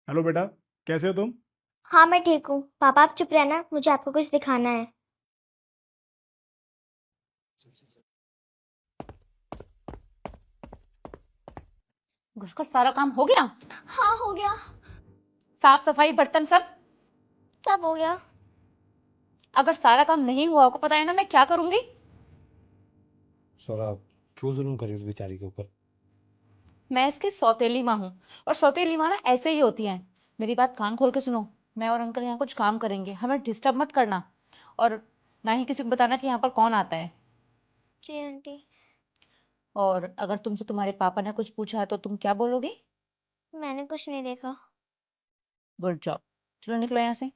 Hello बेटा, कैसे हो तुम? हाँ मैं ठीक हूँ। पापा आप चुप रहना, मुझे आपको कुछ दिखाना है। घर का सारा काम हो गया। हाँ हो गया। साफ सफाई बर्तन सब। सब हो गया। अगर सारा काम नहीं हुआ, आपको पता है ना मैं क्या करूंगी। सौरभ, क्यों जुल्म करी उस बेचारी के ऊपर? मैं इसकी सौतेली माँ हूँ। और सौतेली माँ ना ऐसे ही होती हैं। मेरी बात कान खोल के सुनो। मैं और अंकल यहाँ कुछ काम करेंगे, हमें डिस्टर्ब मत करना। और ना ही किसी को बताना कि यहाँ पर कौन आता है। जी आंटी। और अगर तुमसे तुम्हारे पापा ने कुछ पूछा है तो तुम क्या बोलोगी? मैंने कुछ नहीं देखा। Good job. चलो निकलो यहाँ से।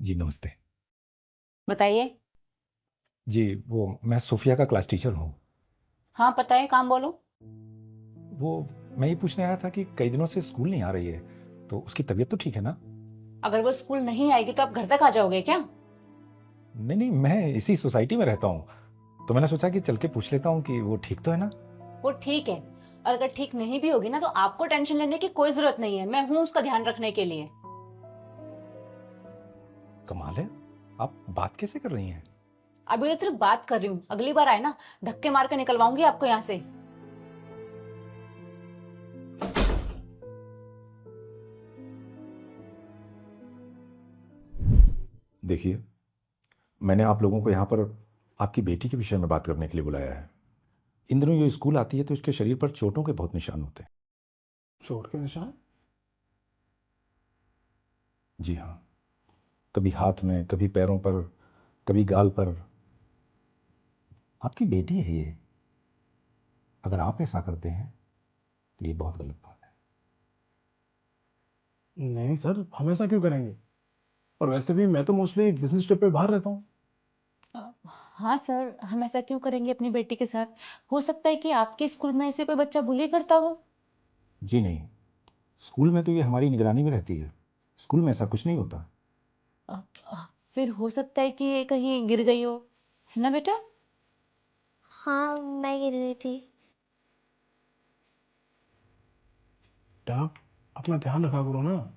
जी नमस्ते। बताइए। जी, वो मैं सोफिया का क्लास टीचर हूँ। हाँ पता है, काम बोलो। वो मैं ये पूछने आया था कि कई दिनों से स्कूल नहीं आ रही है, तो उसकी तबीयत तो ठीक है ना? अगर वो स्कूल नहीं आएगी तो आप घर तक आ जाओगे क्या? नहीं नहीं, मैं इसी सोसाइटी में रहता हूँ, तो मैंने सोचा कि चल के पूछ लेता हूँ कि वो ठीक तो है ना। वो ठीक है। और अगर ठीक नहीं भी होगी ना तो आपको टेंशन लेने की कोई जरूरत नहीं है, मैं हूं उसका ध्यान रखने के लिए। कमाल है, आप बात कैसे कर रही हैं? अभी तो सिर्फ बात कर रही हूँ, अगली बार आए ना धक्के मार के निकलवाऊंगी आपको यहाँ से। देखिए, मैंने आप लोगों को यहाँ पर आपकी बेटी के विषय में बात करने के लिए बुलाया है। इन दिनों ये स्कूल आती है तो इसके शरीर पर चोटों के बहुत निशान होते हैं। चोट के निशान? जी हाँ, कभी हाथ में, कभी पैरों पर, कभी गाल पर। आपकी बेटी है ये, अगर आप ऐसा करते हैं तो ये बहुत गलत बात है। नहीं सर, हम ऐसा क्यों करेंगे? और वैसे भी मैं तो मोस्टली बिजनेस ट्रिप पे बाहर रहता हूँ। अ, हाँ सर, हम ऐसा क्यों करेंगे अपनी बेटी के साथ। हो सकता है कि आपके स्कूल में ऐसे कोई बच्चा बुली करता हो। जी नहीं, स्कूल में तो ये हमारी निगरानी में रहती है, स्कूल में ऐसा कुछ नहीं होता। अ, फिर हो सकता है कि ये कहीं गिर गई हो, है ना बेटा? हाँ मैं गिर गई थी। बेटा, अपना ध्यान रखा करो ना।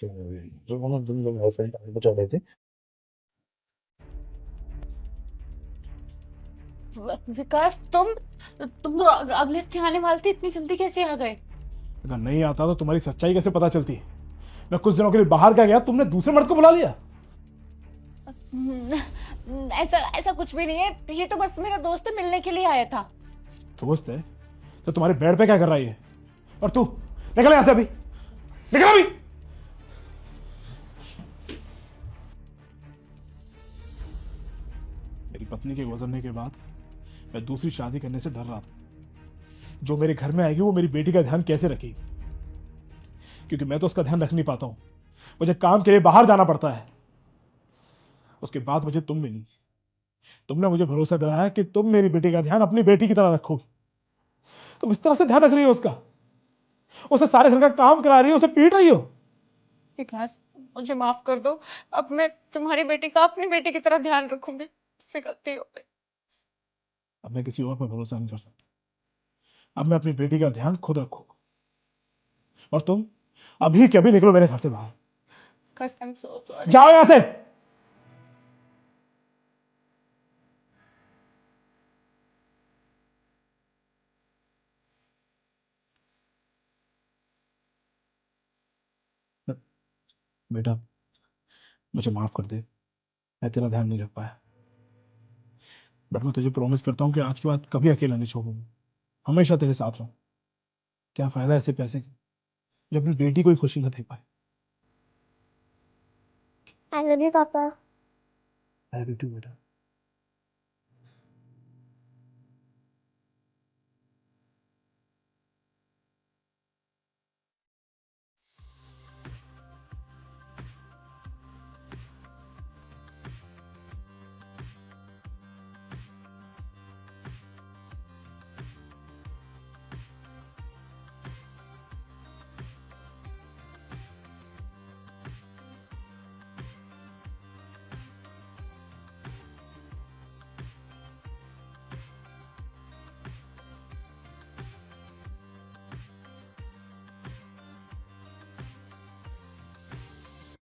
जो हम तुम लोग ऐसे ही बचा रहे थे। विकास, तुम तो अगले हफ्ते आने वाले थे, इतनी जल्दी कैसे आ गए? अगर नहीं आता तो तुम्हारी सच्चाई कैसे पता चलती? मैं कुछ दिनों के लिए बाहर क्या गया, तुमने दूसरे मर्द को बुला लिया। ऐसा ऐसा कुछ भी नहीं है, ये तो बस मेरा दोस्त है, मिलने के लिए आया था। दोस्त है तो तुम्हारे बेड पे क्या कर रही है? और तू निकल यहां से अभी, निकल अभी। मेरी पत्नी के गुजरने के बाद मैं दूसरी शादी करने से डर रहा था। जो मेरे घर में आएगी वो मेरी बेटी का ध्यान कैसे रखेगी, क्योंकि मैं तो उसका ध्यान रख नहीं पाता हूं। मुझे काम के लिए बाहर जाना पड़ता है। उसके बाद मुझे तुम मिली। तुमने मुझे भरोसा दिलाया कि तुम मेरी बेटी का ध्यान अपनी बेटी की तरह रखोगी। तुम इस तरह से ध्यान रख रही हो उसका, उसे सारे घर का काम करा रही हो, उसे पीट रही हो। विकास, मुझे माफ कर दो। अब मैं तुम्हारी बेटी का अपनी बेटी की तरह ध्यान रखूंगी, मुझसे गलती हो गई। अब मैं किसी और पर भरोसा नहीं कर सकता। अब मैं अपनी बेटी का ध्यान खुद रखूंगा। और तुम अभी के अभी निकलो मेरे घर से बाहर। कसम, सो सॉरी। जाओ यहां से। बेटा, मुझे माफ कर दे, मैं तेरा ध्यान नहीं रख पाया। बट मैं तुझे प्रॉमिस करता हूं कि आज के बाद कभी अकेला नहीं छोड़ूंगा, हमेशा तेरे साथ रहूं। क्या फायदा ऐसे पैसे का जो अपनी बेटी को ही खुशी न दे पाए। आई लव यू पापा। आई लव यू टू बेटा।